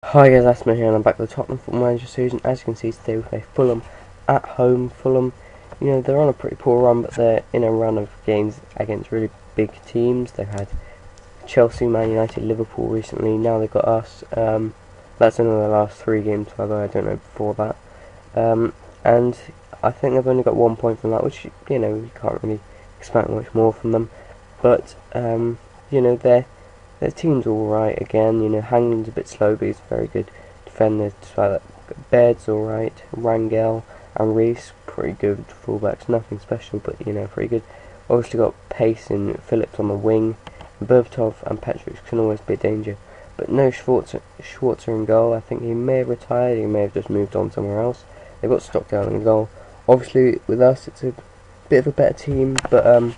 Hi guys, that's me here and I'm back with the Tottenham Football Manager season. As you can see today we play Fulham at home. Fulham, they're on a pretty poor run, but they're in a run of games against really big teams. They've had Chelsea, Man United, Liverpool recently, now they've got us. That's in the last 3 games, although I don't know before that. And I think they've only got 1 point from that, which, you can't really expect much more from them. But, their team's alright again. Hanglon's a bit slow, but he's a very good defender. Despite that, Baird's alright. Rangel and Reese, pretty good fullbacks. Nothing special, but pretty good. Obviously got pace in Phillips on the wing. Berbatov and Petric can always be a danger. But no Schwarzer in goal. I think he may have retired. He may have just moved on somewhere else. They've got Stockdale in goal. Obviously, with us, it's a bit of a better team, but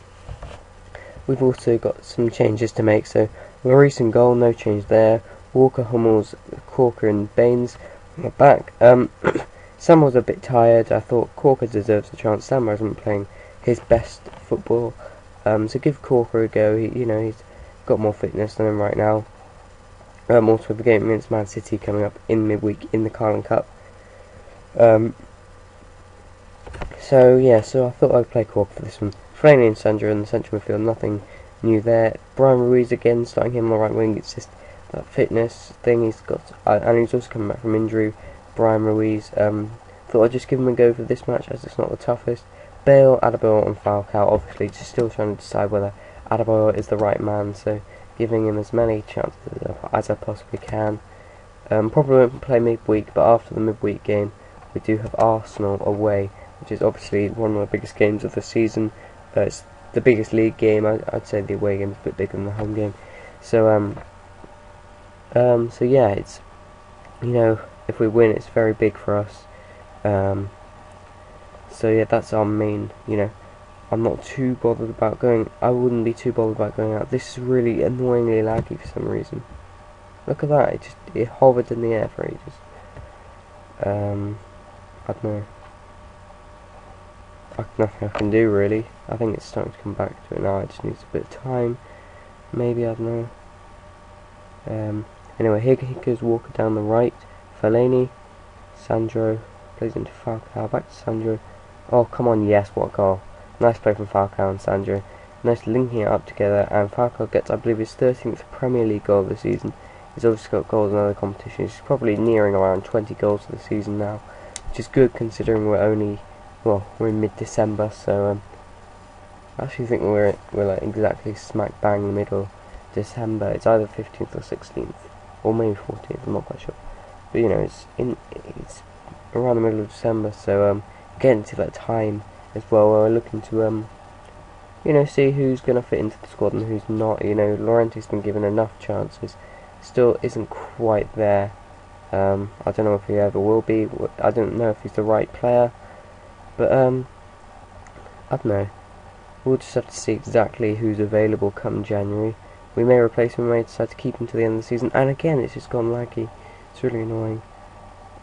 we've also got some changes to make. So Lloris in goal, no change there. Walker, Hummels, Corker and Baines on the back. Sam was a bit tired. I thought Corker deserves a chance. Sam hasn't been playing his best football. So give Corker a go. He's got more fitness than him right now. Also the game against Man City coming up in midweek in the Carling Cup. So I thought I'd play Corker for this one. Fellaini and Sandro in the central midfield, nothing new there. Brian Ruiz again, starting him on the right wing. It's just that fitness thing he's got, and he's also coming back from injury. Brian Ruiz. Thought I'd just give him a go for this match, as it's not the toughest. Bale, Adebayor, and Falcao. Obviously, just still trying to decide whether Adebayor is the right man. So giving him as many chances as I possibly can. Probably won't play midweek, but after the midweek game, we do have Arsenal away, which is obviously one of the biggest games of the season. It's the biggest league game. I'd say the away game is a bit bigger than the home game. So yeah, it's if we win, it's very big for us. So yeah, that's our main. I'm not too bothered about going. I wouldn't be too bothered about going out. This is really annoyingly laggy for some reason. Look at that. It hovered in the air for ages. I don't know. Nothing I can do really. I think it's starting to come back to it now. It just needs a bit of time. Maybe, I don't know. Anyway, here goes Walker down the right. Fellaini, Sandro plays into Falcao. Back to Sandro. Oh come on, yes, what a goal! Nice play from Falcao and Sandro. Nice linking it up together, and Falcao gets, I believe, his 13th Premier League goal of the season. He's obviously got goals in other competitions. He's probably nearing around 20 goals for the season now, which is good considering we're in mid-December. So I actually think we're like exactly smack bang in the middle of December. It's either 15th or 16th, or maybe 14th. I'm not quite sure. But it's around the middle of December. So getting to that time as well where we're looking to see who's going to fit into the squad and who's not. Llorente's been given enough chances, still isn't quite there. I don't know if he ever will be. I don't know if he's the right player, but I don't know. We'll just have to see exactly who's available come January. We may replace him, we may decide to keep him to the end of the season. And again, it's just gone laggy. It's really annoying.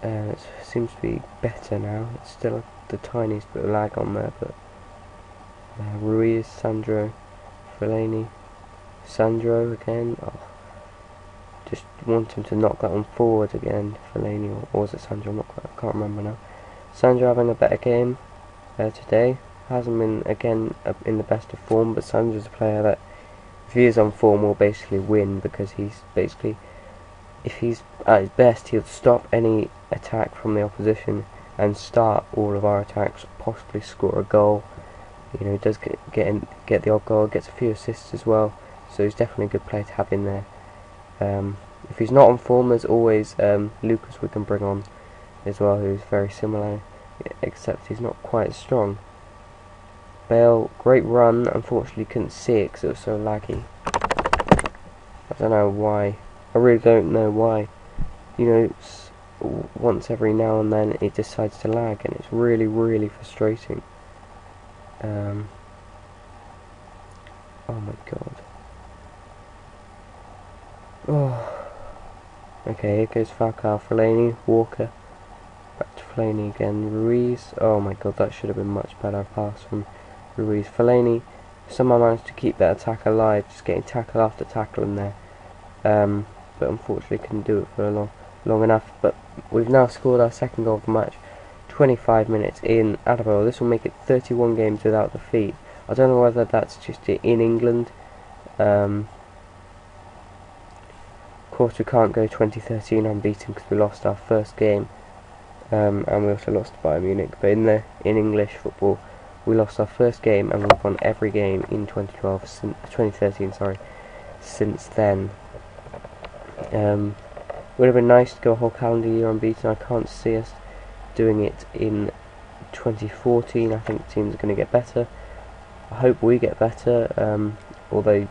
It seems to be better now. It's still the tiniest bit of lag on there, but Ruiz, Sandro, Fellaini, Sandro again. Oh, just want him to knock that one forward again. Fellaini, or was it Sandro? I can't remember now. Sandro having a better game today. Hasn't been again in the best of form, but Sandro's a player that, if he is on form, will basically win, because he's basically, if he's at his best, he'll stop any attack from the opposition and start all of our attacks, possibly score a goal. He does get the odd goal, gets a few assists as well, so he's definitely a good player to have in there. If he's not on form, there's always Lucas we can bring on as well, who's very similar, except he's not quite as strong. Bale, great run, unfortunately couldn't see it because it was so laggy. I don't know why. I really don't know why. Once every now and then it decides to lag, and it's really, really frustrating. Oh my god. Oh. Okay, here goes Falcao, Fellaini, Walker. Back to Fellaini again, Ruiz. Oh my god, that should have been much better pass from Ruiz. Fellaini somehow managed to keep that attack alive, just getting tackle after tackle in there. But unfortunately couldn't do it for long. long enough. But we've now scored our second goal of the match, 25 minutes in Adebayo. This will make it 31 games without defeat. I don't know whether that's just in England. Of course, we can't go 2013 unbeaten because we lost our first game, and we also lost to Bayern Munich. But in English football, we lost our first game and we've won every game in 2013. Sorry, since then. Would have been nice to go a whole calendar year unbeaten. I can't see us doing it in 2014. I think teams are going to get better. I hope we get better. Although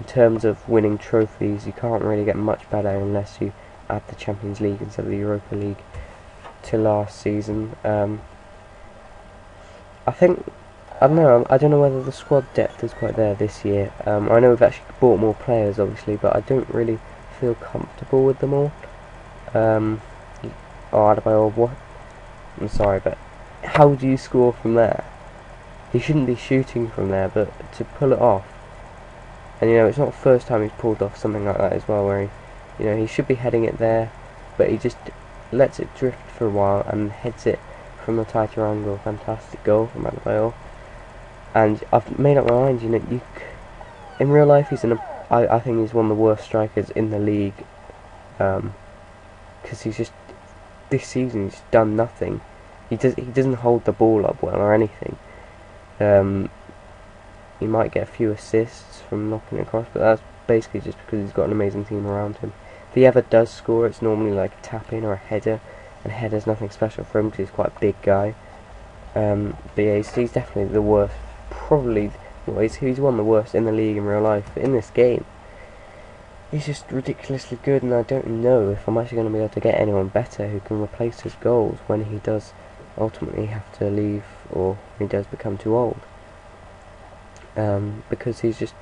in terms of winning trophies, you can't really get much better unless you add the Champions League instead of the Europa League to last season. I don't know whether the squad depth is quite there this year. I know we've actually bought more players, obviously, but I don't really feel comfortable with them all. Adebayo, what? I'm sorry, but how do you score from there? He shouldn't be shooting from there, but to pull it off. And it's not the first time he's pulled off something like that as well, where he should be heading it there, but he just lets it drift for a while and heads it from the tighter angle. Fantastic goal from Adebayo. And I've made up my mind, in real life I think he's one of the worst strikers in the league, because this season he's done nothing. He doesn't hold the ball up well or anything. He might get a few assists from knocking it across, but that's basically just because he's got an amazing team around him. If he ever does score, it's normally like a tap-in or a header, and header's nothing special for him because he's quite a big guy. But yeah, he's definitely the worst. Probably, he's one of the worst in the league in real life. But in this game, he's just ridiculously good, and I don't know if I'm actually going to be able to get anyone better who can replace his goals when he does ultimately have to leave, or he does become too old. Because he's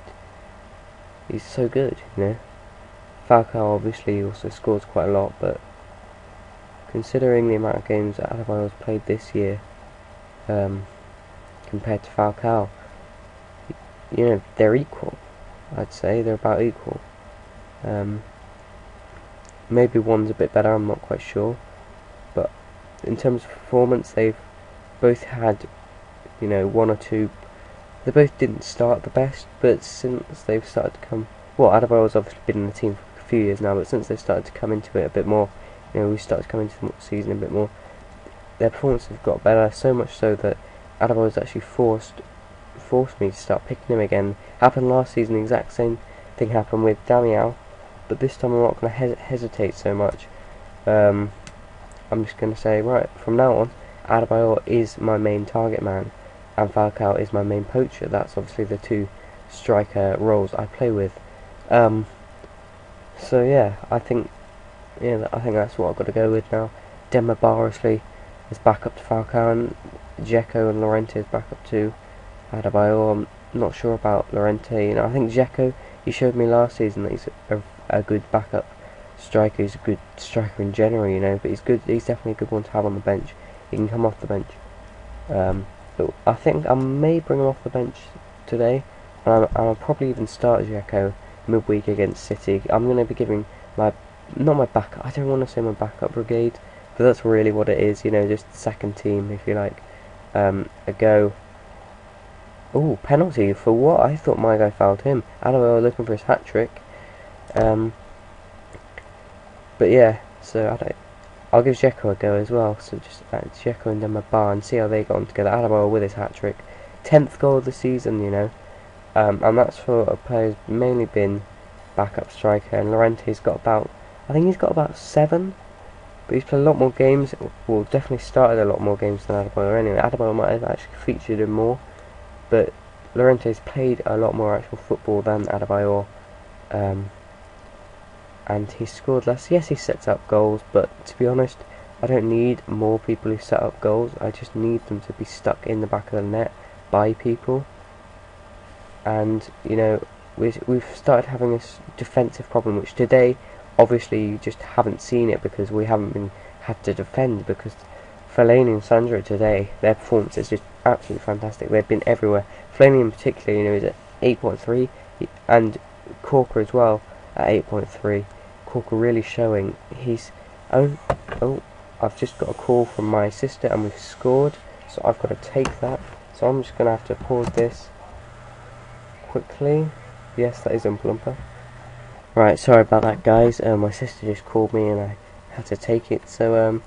so good, Falcao obviously also scores quite a lot, but considering the amount of games that Adebayo's played this year, compared to Falcao, they're equal. I'd say they're about equal. Maybe one's a bit better, I'm not quite sure, but in terms of performance, they've both had, one or two. They both didn't start the best, but since they've started to come, Adebayo's obviously been in the team for a few years now, but since they've started to come into it a bit more, we started to come into the season a bit more, their performances have got better, so much so that Adebayo's actually forced me to start picking him again. Happened last season, the exact same thing happened with Damiao, but this time I'm not going to hesitate so much. I'm just going to say, right, from now on, Adebayo is my main target man, and Falcao is my main poacher. That's obviously the two striker roles I play with. So yeah, I think that's what I've got to go with now. Demba Barrisley is back up to Falcao, and Dzeko and Llorente is back up to Adebayo. I'm not sure about Llorente. I think Dzeko, he showed me last season that he's a good backup striker. He's a good striker in general, but he's good. He's definitely a good one to have on the bench. He can come off the bench. But I think I may bring him off the bench today, and I'll probably even start Dzeko midweek against City. I'm going to be giving not my backup, I don't want to say my backup brigade, but that's really what it is, just the second team, if you like, a go. Ooh, penalty for what? I thought my guy fouled him. Adebayo looking for his hat-trick. But yeah, so I'll give Dzeko a go as well. So just Dzeko and Demba Ba and see how they got on together. Adebayo with his hat-trick. 10th goal of the season, and that's for a player who's mainly been backup striker. And Llorente's got I think he's got about 7, but he's played a lot more games. Well, definitely started a lot more games than Adebayo anyway. Adebayo might have actually featured in more, but Llorente's played a lot more actual football than Adebayo, and he scored less. Yes, he sets up goals, but to be honest, I don't need more people who set up goals. I just need them to be stuck in the back of the net by people. And we've started having this defensive problem, which today, obviously, you just haven't seen it because we haven't had to defend, because Fellaini and Sandro today, their performance is just absolutely fantastic. They've been everywhere. Fellaini in particular, is at 8.3, and Corker as well at 8.3. Cork are really showing. Oh, I've just got a call from my sister and we've scored, so I've got to take that. So I'm just going to have to pause this quickly. Yes, that is Oompa. Right, sorry about that, guys. My sister just called me and I had to take it. So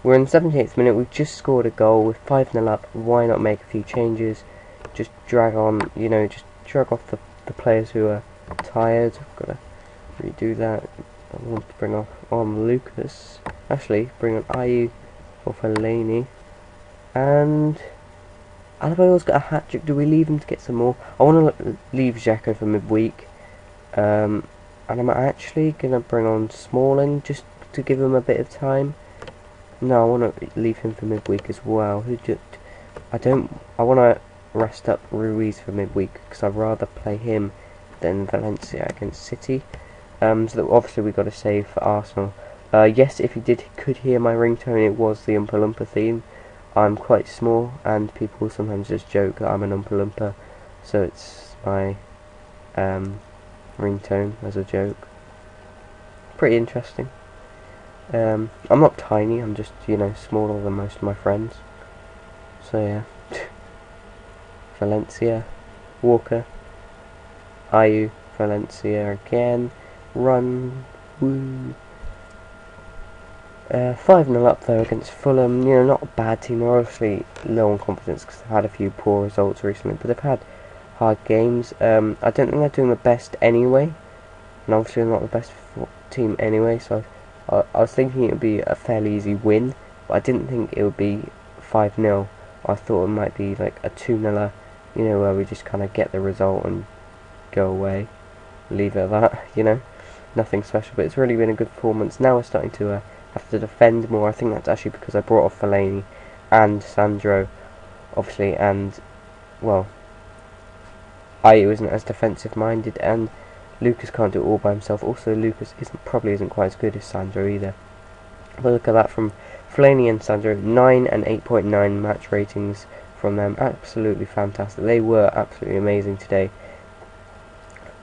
we're in the 78th minute. We've just scored a goal. We're 5-0 up. Why not make a few changes? Just drag on, just drag off the players who are tired. I've got to redo that. I want to bring on Lucas. Actually, bring on Ayew or Fellaini. And Adebayor's got a hat-trick. Do we leave him to get some more? I want to leave Xhaka for midweek. And I'm actually going to bring on Smalling just to give him a bit of time. No, I want to leave him for midweek as well. I want to rest up Ruiz for midweek because I'd rather play him than Valencia against City. So that obviously we got to save for Arsenal. Yes, if you could hear my ringtone, it was the Oompa Loompa theme. I'm quite small, and people sometimes just joke that I'm an Oompa Loompa, so it's my ringtone as a joke. Pretty interesting. I'm not tiny, I'm just, smaller than most of my friends. So yeah. Valencia, Walker, Ayew, Valencia again, run, woo. 5-0 up though against Fulham. Not a bad team. They're obviously low on confidence because they've had a few poor results recently, but they've had hard games. I don't think they're doing the best anyway, and obviously they're not the best team anyway, so I was thinking it would be a fairly easy win, but I didn't think it would be 5-0. I thought it might be like a 2-0, where we just kind of get the result and go away, leave it at that, nothing special, but it's really been a good performance. Now we're starting to have to defend more. I think that's actually because I brought off Fellaini and Sandro, obviously, and, well, Ayew isn't as defensive minded, and Lucas can't do it all by himself. Also, Lucas probably isn't quite as good as Sandro either. But look at that from Fellaini and Sandro, 9 and 8.9 match ratings from them. Absolutely fantastic. They were absolutely amazing today.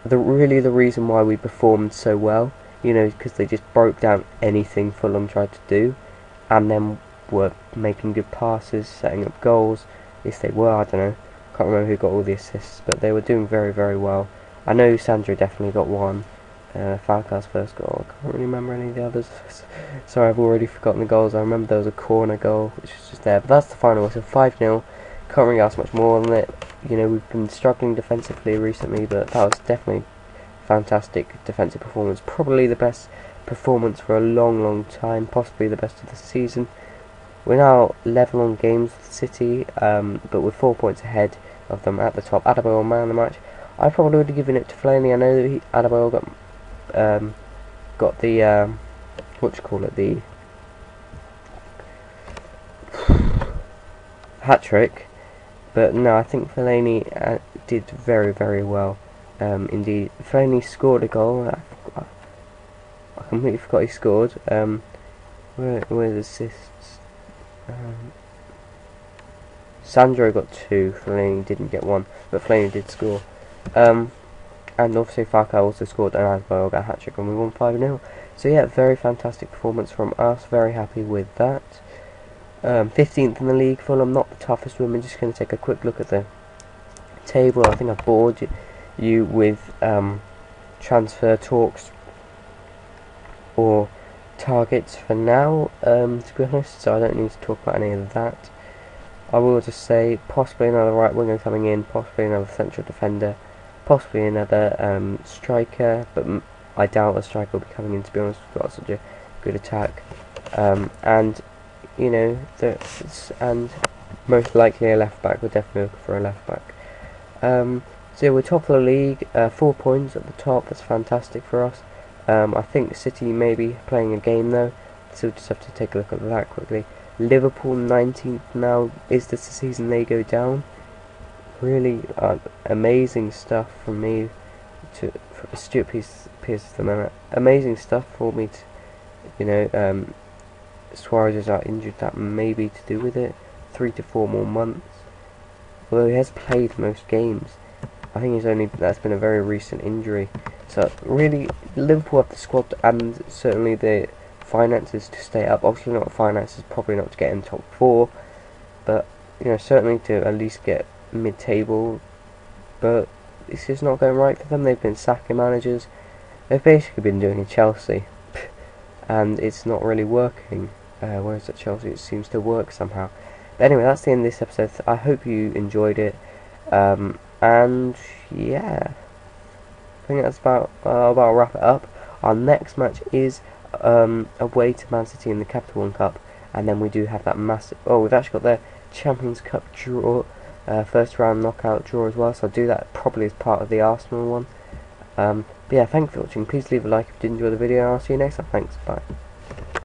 The reason why we performed so well, because they just broke down anything Fulham tried to do, and then were making good passes, setting up goals. At least they were, I don't know. Can't remember who got all the assists, but they were doing very, very well. I know Sandro definitely got one. Falcao's first goal. I can't really remember any of the others. Sorry, I've already forgotten the goals. I remember there was a corner goal, which was just there. But that's the final. So 5-0. Can't really ask much more than it. We've been struggling defensively recently, but that was definitely fantastic defensive performance. Probably the best performance for a long, long time. Possibly the best of the season. We're now level on games with City, but we're 4 points ahead of them at the top. Adebayor man of the match. I probably would have given it to Fellaini. I know that Adebayor got the the hat trick, but no, I think Fellaini did very, very well. Indeed, Fellaini scored a goal. I completely forgot he scored. Where's the assists? Sandro got 2. Fellaini didn't get 1, but Fellaini did score. And obviously Falcao also scored, and Adebayor got a hat-trick, and we won 5-0. So yeah, very fantastic performance from us. Very happy with that. 15th in the league. Fulham, not the toughest one. We're just going to take a quick look at the table. I think I bored you with transfer talks or targets for now, to be honest, so I don't need to talk about any of that. I will just say possibly another right winger coming in, possibly another central defender, possibly another striker, but I doubt a striker will be coming in, to be honest. We've got such a good attack, and and most likely a left back. We're definitely looking for a left back. So yeah, we're top of the league, 4 points at the top. That's fantastic for us. I think City may be playing a game though, so we'll just have to take a look at that quickly. Liverpool 19th now. Is this the season they go down? Really amazing stuff from me to Stuart Pearce the man. Amazing stuff for me to, Suarez is out injured. That may be to do with it. 3 to 4 more months. Although he has played most games. I think that's been a very recent injury. So really, Liverpool have the squad and certainly the finances to stay up. Obviously not finances, probably not to get in top 4, but you know, certainly to at least get mid-table. But it's just not going right for them. They've been sacking managers. They've basically been doing in Chelsea, and it's not really working. Whereas at Chelsea it seems to work somehow. But anyway, that's the end of this episode. I hope you enjoyed it. And yeah, I think that's about wrap it up. Our next match is away to Man City in the Capital One Cup, and then we do have that massive. Oh, we've actually got the Champions Cup draw, first round knockout draw as well. So I'll do that probably as part of the Arsenal one. But yeah, thanks for watching. Please leave a like if you did enjoy the video, and I'll see you next time. Thanks, bye.